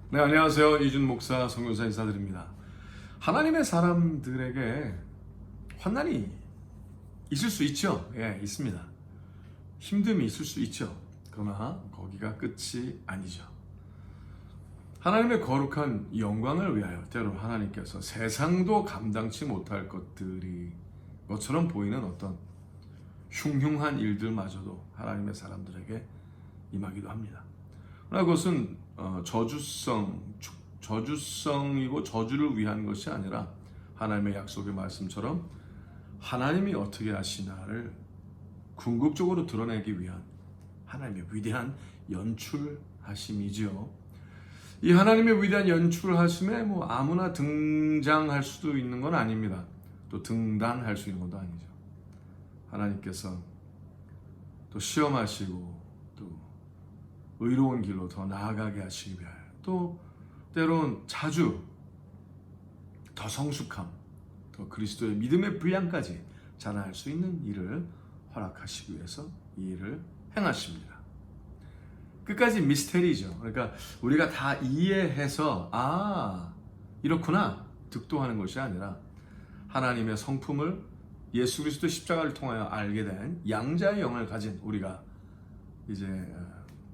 네, 안녕하세요. 이준 목사 선교사 인사드립니다. 하나님의 사람들에게 환난이 있을 수 있죠. 예, 있습니다. 힘듦이 있을 수 있죠. 그러나 거기가 끝이 아니죠. 하나님의 거룩한 영광을 위하여 때로 하나님께서 세상도 감당치 못할 것처럼 보이는 어떤 흉흉한 일들마저도 하나님의 사람들에게 임하기도 합니다. 그러나 그것은 저주성이고 저주를 위한 것이 아니라 하나님의 약속의 말씀처럼 하나님이 어떻게 하시나를 궁극적으로 드러내기 위한 하나님의 위대한 연출하심이지요. 이 하나님의 위대한 연출하심에 아무나 등장할 수도 있는 건 아닙니다. 또 등단할 수 있는 것도 아니죠. 하나님께서 또 시험하시고 또 의로운 길로 더 나아가게 하시기 위하여 또 때론 자주 더 성숙함, 더 그리스도의 믿음의 분량까지 자라날 수 있는 일을 허락하시기 위해서 이 일을 행하십니다. 끝까지 미스테리죠. 그러니까 우리가 다 이해해서 이렇구나 득도하는 것이 아니라 하나님의 성품을 예수 그리스도 십자가를 통하여 알게 된 양자의 영을 가진 우리가 이제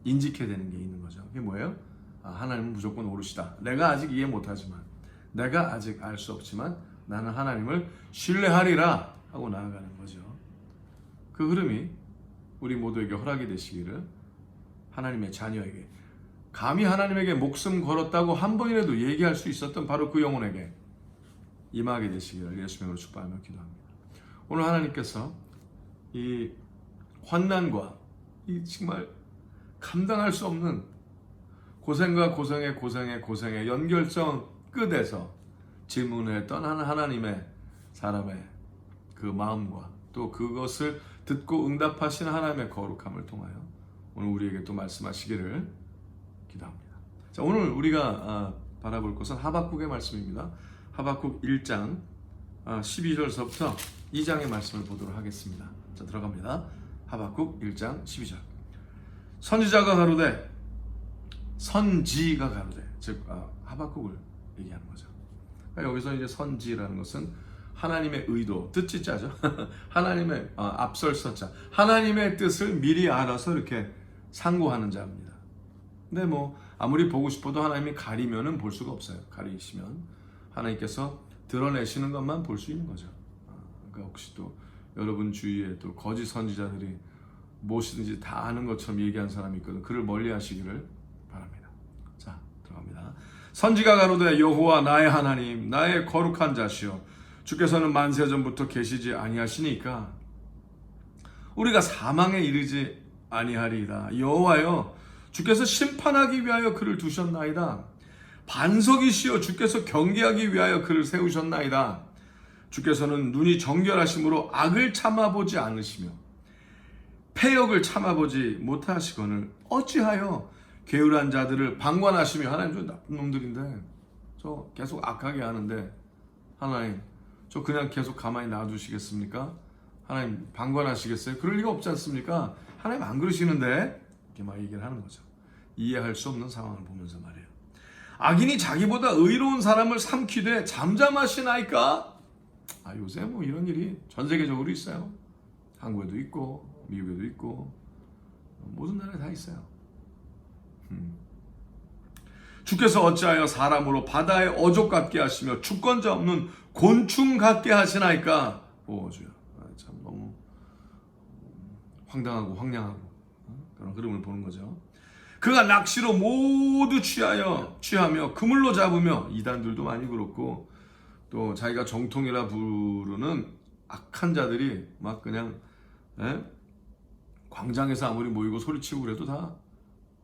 인지케 되는 게 있는 거죠. 그게 뭐예요? 하나님은 무조건 옳으시다. 내가 아직 이해 못하지만, 내가 아직 알 수 없지만 나는 하나님을 신뢰하리라 하고 나아가는 거죠. 그 흐름이 우리 모두에게 허락이 되시기를 하나님의 자녀에게 감히 하나님에게 목숨 걸었다고 한 번이라도 얘기할 수 있었던 바로 그 영혼에게 임하게 되시기를 예수님으로 축복하며 기도합니다. 오늘 하나님께서 이 환난과 이 정말 감당할 수 없는 고생과 고생의 연결성 끝에서 질문을 떠나는 하나님의 사람의 그 마음과 또 그것을 듣고 응답하시는 하나님의 거룩함을 통하여 오늘 우리에게 또 말씀하시기를 기도합니다. 자, 오늘 우리가 바라볼 것은 하박국의 말씀입니다. 하박국 1장 12절서부터 2장의 말씀을 보도록 하겠습니다. 자, 들어갑니다. 하박국 1장 12절. 선지가 가로되 즉 하박국을 얘기하는 거죠. 그러니까 여기서 이제 선지라는 것은 하나님의 의도, 뜻지자죠. 하나님의 앞설서자, 하나님의 뜻을 미리 알아서 이렇게 상고하는 자입니다. 근데 아무리 보고 싶어도 하나님이 가리면은 볼 수가 없어요. 가리시면 하나님께서 드러내시는 것만 볼 수 있는 거죠. 그러니까 혹시 또 여러분 주위에 또 거짓 선지자들이 무엇이든지 다 아는 것처럼 얘기한 사람이 있거든. 그를 멀리하시기를 바랍니다. 자, 들어갑니다. 선지가 가로되 여호와 나의 하나님, 나의 거룩한 자시여, 주께서는 만세 전부터 계시지 아니하시니까 우리가 사망에 이르지 아니하리이다. 여호와여, 주께서 심판하기 위하여 그를 두셨나이다. 반석이시여, 주께서 경계하기 위하여 그를 세우셨나이다. 주께서는 눈이 정결하심으로 악을 참아보지 않으시며 패역을 참아보지 못하시거늘 어찌하여 게으르한 자들을 방관하시며, 하나님 저 나쁜 놈들인데 저 계속 악하게 하는데 하나님 저 그냥 계속 가만히 놔두시겠습니까? 하나님 방관하시겠어요? 그럴 리가 없지 않습니까? 하나님 안 그러시는데 이렇게 막 얘기를 하는 거죠. 이해할 수 없는 상황을 보면서 말이에요. 악인이 자기보다 의로운 사람을 삼키되 잠잠하시나이까? 요새 이런 일이 전 세계적으로 있어요. 한국에도 있고 미국에도 있고 모든 나라에 다 있어요. 주께서 어찌하여 사람으로 바다의 어족 같게 하시며 주권자 없는 곤충 같게 하시나이까? 주여, 참 너무 황당하고 황량하고 그런 흐름을 보는 거죠. 그가 낚시로 모두 취하며 그물로 잡으며, 이단들도 많이 그렇고 또 자기가 정통이라 부르는 악한 자들이 막 그냥 광장에서 아무리 모이고 소리치고 그래도 다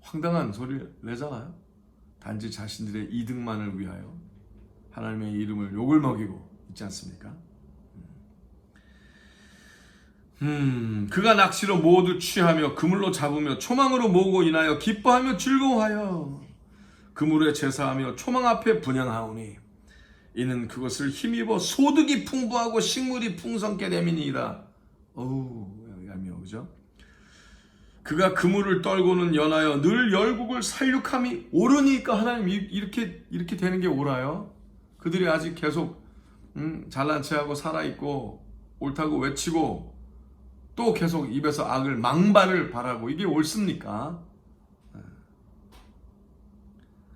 황당한 소리를 내잖아요. 단지 자신들의 이득만을 위하여 하나님의 이름을 욕을 먹이고 있지 않습니까? 그가 낚시로 모두 취하며 그물로 잡으며 초망으로 모으고 인하여 기뻐하며 즐거워하여 그물에 제사하며 초망 앞에 분향하오니 이는 그것을 힘입어 소득이 풍부하고 식물이 풍성케 됨이니이다. 얄미워, 그죠? 그가 그물을 떨고는 연하여 늘 열국을 살육함이 옳으니까. 하나님 이렇게 되는 게 옳아요? 그들이 아직 계속 잘난 체하고 살아있고 옳다고 외치고 또 계속 입에서 악을 망발을 바라고 이게 옳습니까?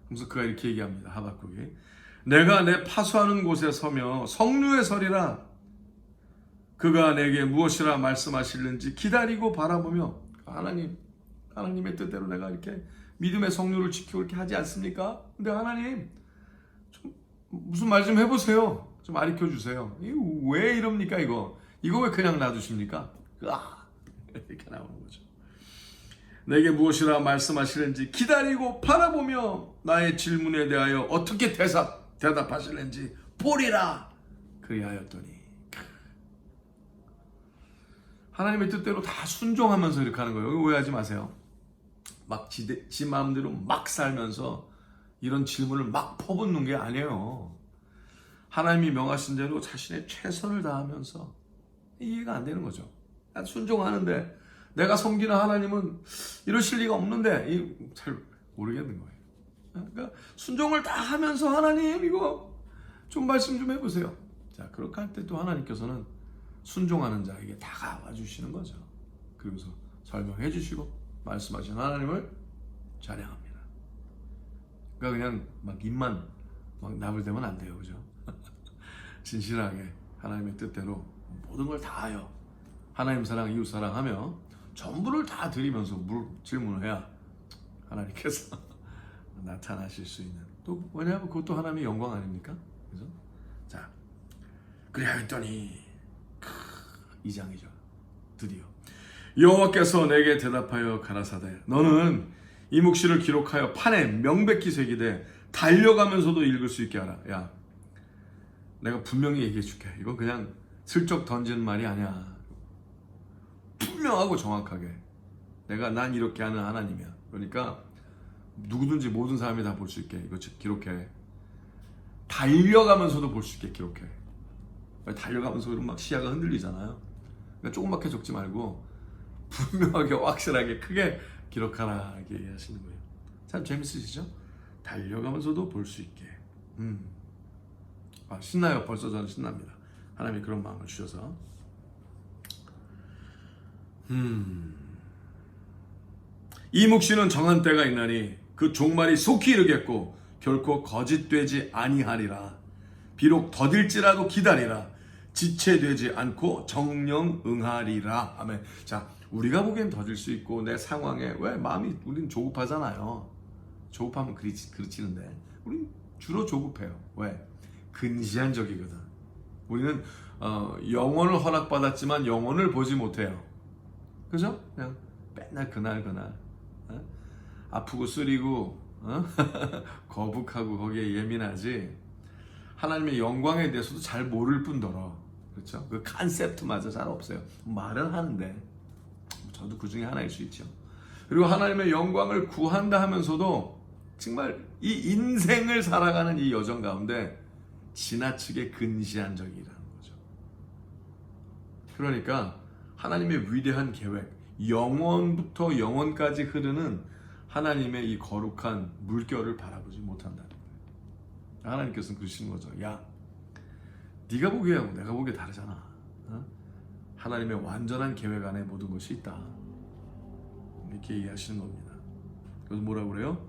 그래서 그가 이렇게 얘기합니다. 하박국이 내가 내 파수하는 곳에 서며 성류에 서리라. 그가 내게 무엇이라 말씀하실는지 기다리고 바라보며. 하나님의 뜻대로 내가 이렇게 믿음의 성류를 지키고 이렇게 하지 않습니까? 근데 하나님 좀 무슨 말 좀 해보세요. 좀 가르쳐 주세요. 이거 왜 이럽니까? 이거 왜 그냥 놔두십니까? 이렇게 나오는 거죠. 내게 무엇이라 말씀하시는지 기다리고 바라보며 나의 질문에 대하여 어떻게 대답하실는지 보리라. 그리하였더니. 하나님의 뜻대로 다 순종하면서 이렇게 하는 거예요. 오해하지 마세요. 막 지 마음대로 막 살면서 이런 질문을 막 퍼붓는 게 아니에요. 하나님이 명하신 대로 자신의 최선을 다하면서. 이해가 안 되는 거죠. 난 순종하는데 내가 섬기는 하나님은 이러실 리가 없는데 잘 모르겠는 거예요. 그러니까 순종을 다 하면서 하나님 이거 좀 말씀 좀 해보세요. 자, 그렇게 할 때 또 하나님께서는 순종하는 자에게 다가와 주시는 거죠. 그러면서 설명해 주시고 말씀하신 하나님을 찬양합니다. 그러니까 그냥 막 입만 막 나불대면 안 돼요. 그죠? 진실하게 하나님의 뜻대로 모든 걸 다하여 하나님 사랑, 이웃 사랑하며 전부를 다 드리면서 질문을 해야 하나님께서 나타나실 수 있는. 또 왜냐하면 그것도 하나님의 영광 아닙니까? 그래서 자, 그래야 했더니 2장이죠. 드디어 여호와께서 내게 대답하여 가라사대 너는 이 묵시를 기록하여 판에 명백히 새기되 달려가면서도 읽을 수 있게 하라. 야, 내가 분명히 얘기해 줄게. 이건 그냥 슬쩍 던지는 말이 아니야. 분명하고 정확하게 난 이렇게 하는 하나님이야. 그러니까 누구든지 모든 사람이 다 볼 수 있게 이거 기록해. 달려가면서도 볼 수 있게 기록해. 달려가면서 그러면 막 시야가 흔들리잖아요. 그러니까 조그맣게 적지 말고 분명하게 확실하게 크게 기록하라 이렇게 얘기하시는 거예요. 참 재밌으시죠? 달려가면서도 볼 수 있게. 신나요. 벌써 저는 신납니다. 하나님이 그런 마음을 주셔서. 이 묵시는 정한 때가 있나니 그 종말이 속히 이르겠고 결코 거짓되지 아니하리라. 비록 더딜지라도 기다리라. 지체되지 않고 정령 응하리라. 아멘. 자, 우리가 보기엔 더딜 수 있고 내 상황에 왜 마음이 우린 조급하잖아요. 조급하면 그르치는데 우린 주로 조급해요. 왜? 근시안적이거든. 우리는 영혼을 허락받았지만 영혼을 보지 못해요. 그죠? 그냥 맨날 그날 아프고 쓰리고 거북하고 거기에 예민하지 하나님의 영광에 대해서도 잘 모를 뿐더러. 그렇죠? 그 컨셉트마저 잘 없어요. 말은 하는데 저도 그 중에 하나일 수 있죠. 그리고 하나님의 영광을 구한다 하면서도 정말 이 인생을 살아가는 이 여정 가운데 지나치게 근시안적이라는 거죠. 그러니까 하나님의 위대한 계획, 영원부터 영원까지 흐르는 하나님의 이 거룩한 물결을 바라보지 못한다는 거예요. 하나님께서는 그러시는 거죠. 야, 네가 보기에하고 내가 보기에 다르잖아. 하나님의 완전한 계획 안에 모든 것이 있다. 이렇게 얘기하시는 겁니다. 그래서 뭐라고 그래요?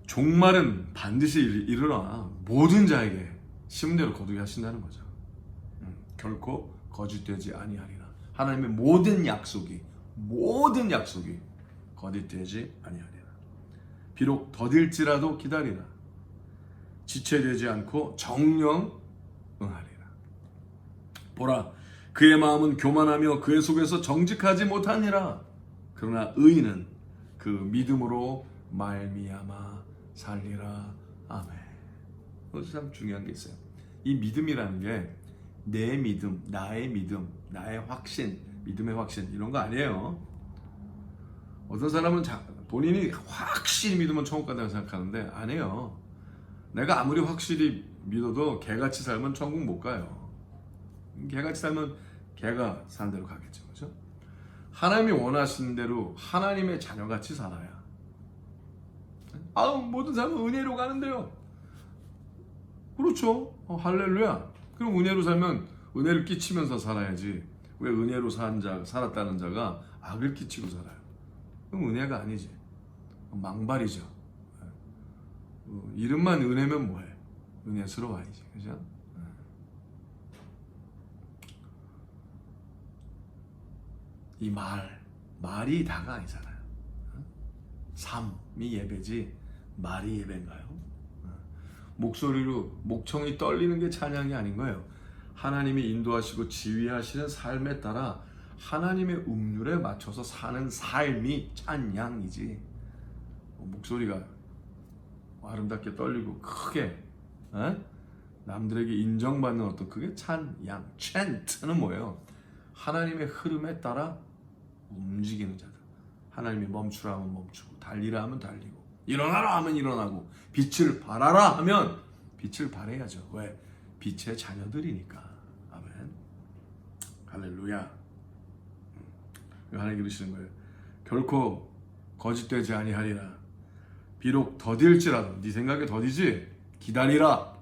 종말은 반드시 이르러나 모든 자에게 심은 대로 거두게 하신다는 거죠. 결코 거짓되지 아니하리라. 하나님의 모든 약속이 거짓되지 아니하리라. 비록 더딜지라도 기다리라. 지체되지 않고 정령 응하리라. 보라, 그의 마음은 교만하며 그의 속에서 정직하지 못하니라. 그러나 의인은 그 믿음으로 말미암아 살리라. 아멘. 그것이 참 중요한 게 있어요. 이 믿음이라는 게 내 믿음, 나의 믿음, 나의 확신, 믿음의 확신 이런 거 아니에요. 어떤 사람은 본인이 확실히 믿으면 천국 간다고 생각하는데 아니에요. 내가 아무리 확실히 믿어도 개같이 살면 천국 못 가요. 개같이 살면 개가 사는 대로 가겠죠. 그렇죠? 하나님이 원하시는 대로 하나님의 자녀같이 살아야. 모든 사람은 은혜로 가는데요. 그렇죠. 할렐루야. 그럼 은혜로 살면 은혜를 끼치면서 살아야지. 왜 은혜로 살았다는 자가 악을 끼치고 살아요? 그럼 은혜가 아니지. 망발이죠. 이름만 은혜면 뭐해? 은혜스러워야지. 그죠? 이 말이 다가 아니잖아요. 삶이 예배지 말이 예배인가요? 목소리로 목청이 떨리는 게 찬양이 아닌 거예요. 하나님이 인도하시고 지휘하시는 삶에 따라 하나님의 음률에 맞춰서 사는 삶이 찬양이지. 목소리가 아름답게 떨리고 크게 남들에게 인정받는 어떤 그게 찬양. 챈트는 뭐예요? 하나님의 흐름에 따라 움직이는 자들. 하나님이 멈추라 하면 멈추고 달리라 하면 달리고 일어나라 하면 일어나고 빛을 발하라 하면 빛을 발해야죠. 왜? 빛의 자녀들이니까. 아멘. 할렐루야. 하나님 그러시는 거예요. 결코 거짓되지 아니하리라. 비록 더딜지라도 네 생각에 더디지 기다리라.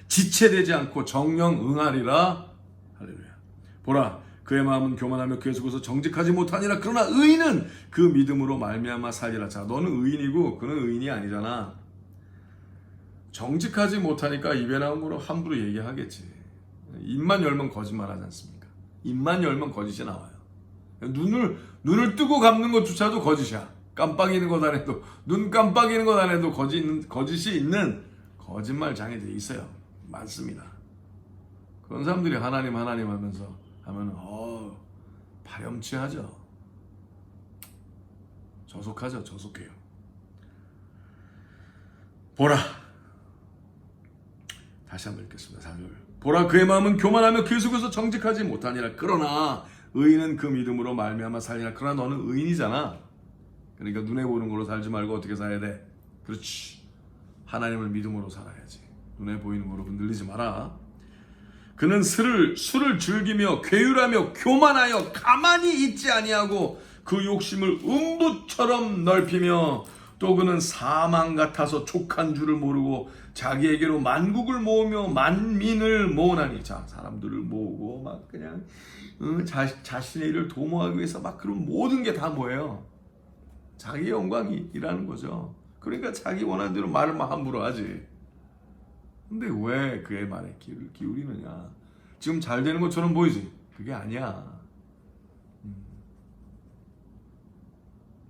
지체되지 않고 정령 응하리라. 할렐루야. 보라 그의 마음은 교만하며 그의 속에서 정직하지 못하니라. 그러나 의인은 그 믿음으로 말미암아 살리라. 자, 너는 의인이고 그는 의인이 아니잖아. 정직하지 못하니까 입에 나온 거로 함부로 얘기하겠지. 입만 열면 거짓말하지 않습니까? 입만 열면 거짓이 나와요. 눈을 뜨고 감는 것조차도 거짓이야. 깜빡이는 것 안에도 눈 깜빡이는 것 안에도 거짓이 있는 거짓말 장애들이 있어요. 많습니다. 그런 사람들이 하나님 하면서 하면 파렴치하죠. 저속해요. 보라 다시 한번 읽겠습니다. 4절. 보라 그의 마음은 교만하며 그 속에서 정직하지 못하니라. 그러나 의인은 그 믿음으로 말미암아 살리라. 그러나 너는 의인이잖아. 그러니까 눈에 보이는 걸로 살지 말고 어떻게 살아야 돼? 그렇지. 하나님을 믿음으로 살아야지. 눈에 보이는 걸로 흔들리지 마라. 그는 술을 즐기며 괴율하며 교만하여 가만히 있지 아니하고 그 욕심을 음부처럼 넓히며 또 그는 사망 같아서 족한 줄을 모르고 자기에게로 만국을 모으며 만민을 모으나니. 자, 사람들을 모으고 막 그냥 자신의 일을 도모하기 위해서 막 그런 모든 게 다 뭐예요? 자기의 영광이라는 거죠. 그러니까 자기 원하는 대로 말을 막 함부로 하지. 근데 왜 그의 말에 귀를 기울이느냐? 지금 잘 되는 것처럼 보이지? 그게 아니야.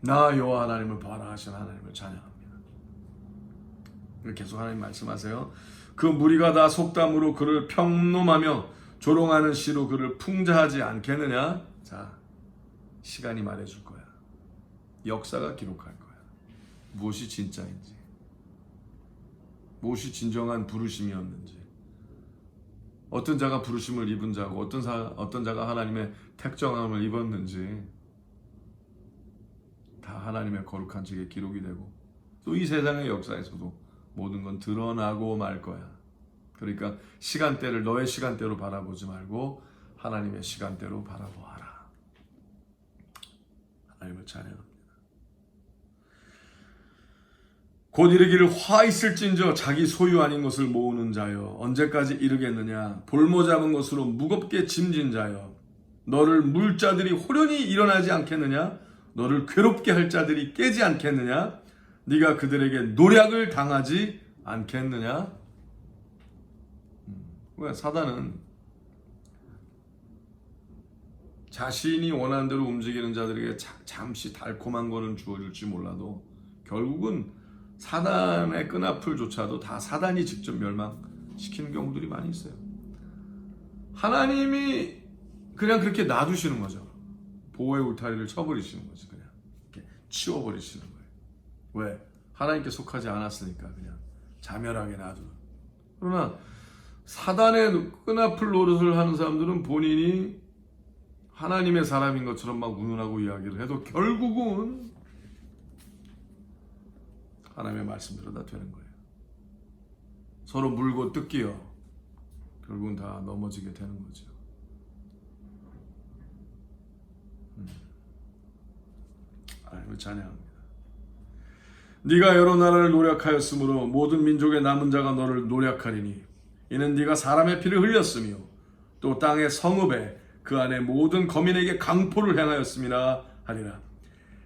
나 여호와 하나님을 봐라 하신 하나님을 찬양합니다. 계속 하나님 말씀하세요. 그 무리가 다 속담으로 그를 평놈하며 조롱하는 시로 그를 풍자하지 않겠느냐? 자, 시간이 말해줄 거야. 역사가 기록할 거야. 무엇이 진짜인지, 무엇이 진정한 부르심이었는지, 어떤 자가 부르심을 입은 자고 어떤 자가 하나님의 택정함을 입었는지 다 하나님의 거룩한 책에 기록이 되고 또 이 세상의 역사에서도 모든 건 드러나고 말 거야. 그러니까 시간대를 너의 시간대로 바라보지 말고 하나님의 시간대로 바라보아라. 하나님을 찬양합니다. 곧 이르기를 화 있을진저 자기 소유 아닌 것을 모으는 자여 언제까지 이르겠느냐. 볼모 잡은 것으로 무겁게 짐진 자여 너를 물 자들이 호련히 일어나지 않겠느냐. 너를 괴롭게 할 자들이 깨지 않겠느냐. 네가 그들에게 노략을 당하지 않겠느냐. 왜? 사단은 자신이 원하는 대로 움직이는 자들에게 잠시 달콤한 거는 주어줄지 몰라도 결국은 사단의 끈앞을조차도 다 사단이 직접 멸망시키는 경우들이 많이 있어요. 하나님이 그냥 그렇게 놔두시는 거죠. 보호의 울타리를 쳐버리시는 거지. 그냥 이렇게 치워버리시는 거예요. 왜? 하나님께 속하지 않았으니까 그냥 자멸하게 놔두는. 그러나 사단의 끈앞을 노릇을 하는 사람들은 본인이 하나님의 사람인 것처럼 막 운운하고 이야기를 해도 결국은 하나님의 말씀대로 다 되는 거예요. 서로 물고 뜯기요. 결국은 다 넘어지게 되는 거죠. 하나님을 찬양합니다. 네가 여러 나라를 노력하였으므로 모든 민족의 남은 자가 너를 노력하리니 이는 네가 사람의 피를 흘렸으며 또 땅의 성읍에 그 안에 모든 거민에게 강포를 행하였음이라 하리라.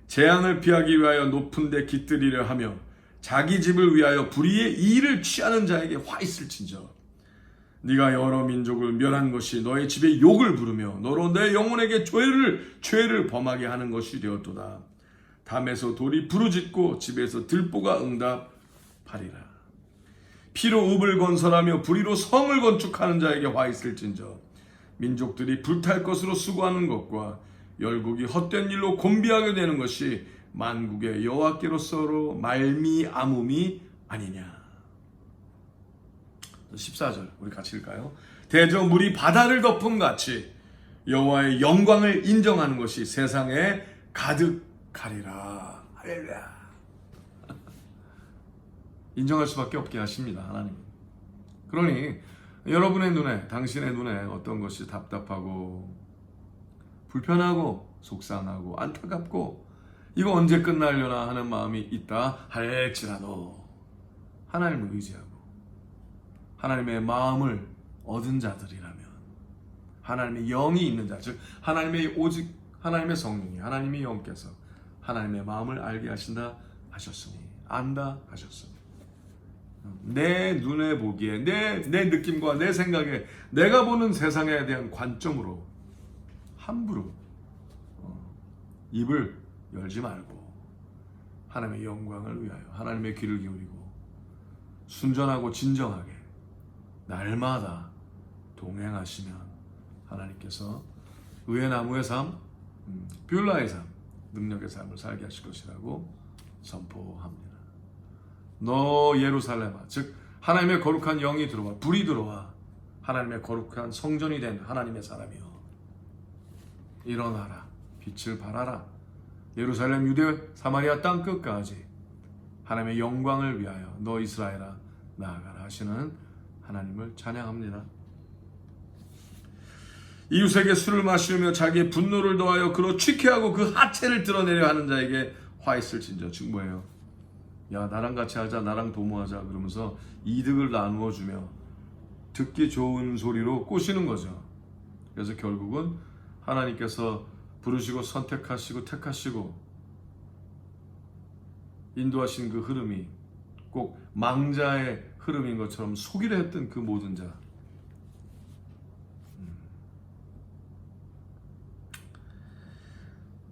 재앙을 피하기 위하여 높은 데 깃들이려 하며 자기 집을 위하여 불의의 이를 취하는 자에게 화 있을진저. 네가 여러 민족을 멸한 것이 너의 집에 욕을 부르며 너로 내 영혼에게 죄를 범하게 하는 것이 되었도다. 담에서 돌이 부르짖고 집에서 들보가 응답하리라. 피로 읍을 건설하며 불의로 성을 건축하는 자에게 화 있을진저. 민족들이 불탈 것으로 수고하는 것과 열국이 헛된 일로 곤비하게 되는 것이 만국의 여호와께로서로 말미암음이 아니냐. 14절 우리 같이 읽을까요? 대저 물이 바다를 덮음같이 여호와의 영광을 인정하는 것이 세상에 가득하리라. 할렐루야. 인정할 수밖에 없게 하십니다, 하나님. 그러니 여러분의 눈에, 당신의 눈에 어떤 것이 답답하고 불편하고 속상하고 안타깝고 이거 언제 끝나려나 하는 마음이 있다 할지라도 하나님을 의지하고 하나님의 마음을 얻은 자들이라면, 하나님의 영이 있는 자, 즉 하나님의 오직 하나님의 성령이, 하나님의 영께서 하나님의 마음을 알게 하신다 하셨으니, 안다 하셨으니, 내 눈에 보기에, 내 느낌과 내 생각에, 내가 보는 세상에 대한 관점으로 함부로 입을 열지 말고 하나님의 영광을 위하여 하나님의 귀를 기울이고 순전하고 진정하게 날마다 동행하시면 하나님께서 의의 나무의 삶, 뷰라의 삶, 능력의 삶을 살게 하실 것이라고 선포합니다. 너 예루살렘아, 즉 하나님의 거룩한 영이 들어와, 불이 들어와 하나님의 거룩한 성전이 된 하나님의 사람이여, 일어나라, 빛을 발하라. 예루살렘, 유대, 사마리아 땅 끝까지 하나님의 영광을 위하여 너 이스라엘아 나아가라 하시는 하나님을 찬양합니다. 이웃에게 술을 마시며 자기의 분노를 더하여 그로 취케하고 그 하체를 드러내려 하는 자에게 화 있을진저. 즉 뭐예요? 야, 나랑 같이 하자, 나랑 도모하자 그러면서 이득을 나누어 주며 듣기 좋은 소리로 꼬시는 거죠. 그래서 결국은 하나님께서 부르시고 선택하시고 택하시고 인도하신 그 흐름이 꼭 망자의 흐름인 것처럼 속이려 했던 그 모든 자,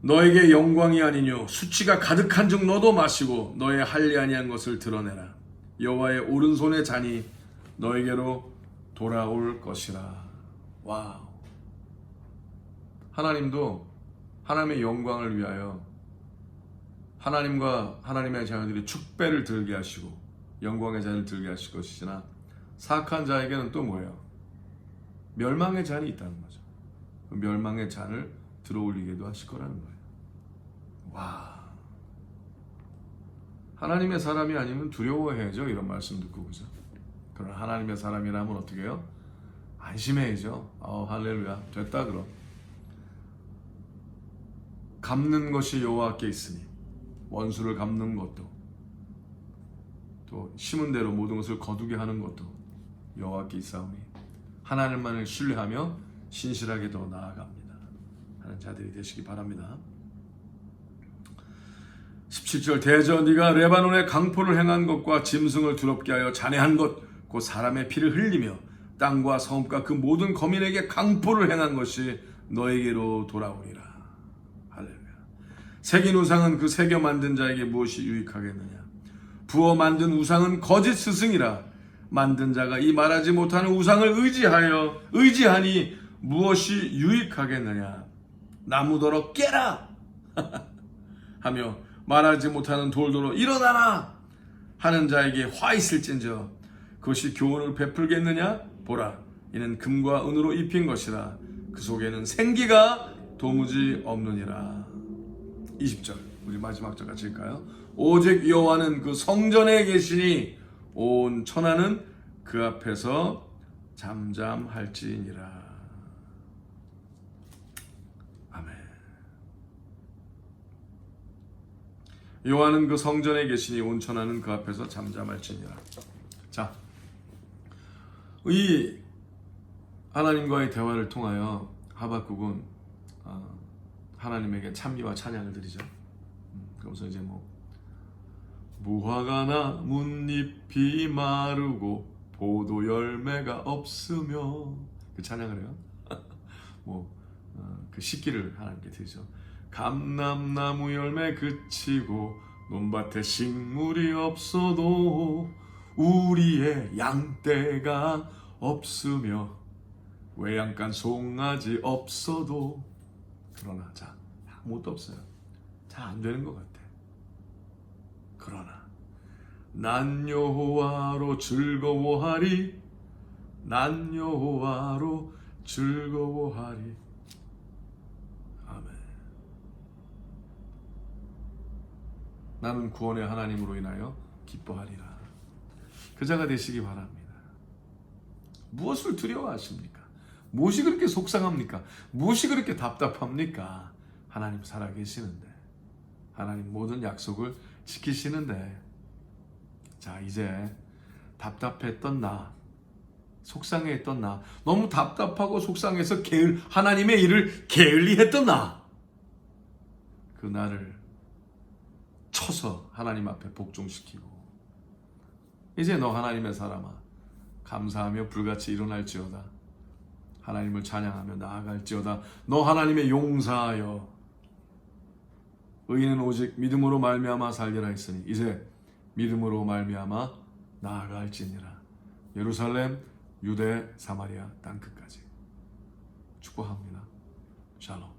너에게 영광이 아니뇨 수치가 가득한 즉 너도 마시고 너의 할례 아니한 것을 드러내라. 여호와의 오른손의 잔이 너에게로 돌아올 것이라. 와우. 하나님도 하나님의 영광을 위하여 하나님과 하나님의 자녀들이 축배를 들게 하시고 영광의 잔을 들게 하실 것이지나 사악한 자에게는 또 뭐예요? 멸망의 잔이 있다는 거죠. 그 멸망의 잔을 들어올리게도 하실 거라는 거예요. 와, 하나님의 사람이 아니면 두려워해야죠. 이런 말씀 듣고, 그죠? 그러나 하나님의 사람이라면 어떻게 해요? 안심해야죠. 할렐루야, 됐다 그럼. 갚는 것이 여호와께 있으니 원수를 갚는 것도 또 심은 대로 모든 것을 거두게 하는 것도 여호와께 있사오니 하나님만을 신뢰하며 신실하게 더 나아갑니다 하는 자들이 되시기 바랍니다. 17절 대저 네가 레바논의 강포를 행한 것과 짐승을 두렵게 하여 잔해한 것 곧 사람의 피를 흘리며 땅과 성읍과 그 모든 거민에게 강포를 행한 것이 너에게로 돌아오리라. 할렐루야. 새긴 우상은 그 새겨 만든 자에게 무엇이 유익하겠느냐. 부어 만든 우상은 거짓 스승이라. 만든 자가 이 말하지 못하는 우상을 의지하니 무엇이 유익하겠느냐. 나무더러 깨라 하며 말하지 못하는 돌더러 일어나라 하는 자에게 화 있을진저. 그것이 교훈을 베풀겠느냐. 보라, 이는 금과 은으로 입힌 것이라. 그 속에는 생기가 도무지 없느니라. 20절 우리 마지막 절 같이 읽을까요? 오직 여호와는 그 성전에 계시니 온 천하는 그 앞에서 잠잠할지니라. 아멘. 여호와는 그 성전에 계시니 온천하는 그 앞에서 잠잠할지니라. 자, 이 하나님과의 대화를 통하여 하박국은 하나님에게 찬미와 찬양을 드리죠. 그러면서 이제 무화과 나뭇잎이 마르고 보도 열매가 없으며 그 찬양을 해요. 그 시기를 하나님께 드리죠. 감람나무 열매 그치고 논밭에 식물이 없어도 우리의 양떼가 없으며 외양간 송아지 없어도 그러나 자 아무것도 없어요. 잘 안 되는 것 같아. 그러나 난 여호와로 즐거워하리. 난 여호와로 즐거워하리. 아멘. 나는 구원의 하나님으로 인하여 기뻐하리라. 그 자가 되시기 바랍니다. 무엇을 두려워하십니까? 무엇이 그렇게 속상합니까? 무엇이 그렇게 답답합니까? 하나님 살아계시는데, 하나님 모든 약속을 지키시는데, 자 이제 답답했던 나, 속상해했던 나, 너무 답답하고 속상해서 하나님의 일을 게을리했던 나, 그 나를 쳐서 하나님 앞에 복종시키고, 이제 너 하나님의 사람아, 감사하며 불같이 일어날지어다. 하나님을 찬양하며 나아갈지어다. 너 하나님의 용사하여 의인은 오직 믿음으로 말미암아 살리라 했으니 이제 믿음으로 말미암아 나아갈지니라. 예루살렘, 유대, 사마리아 땅끝까지 축복합니다. 샬롬.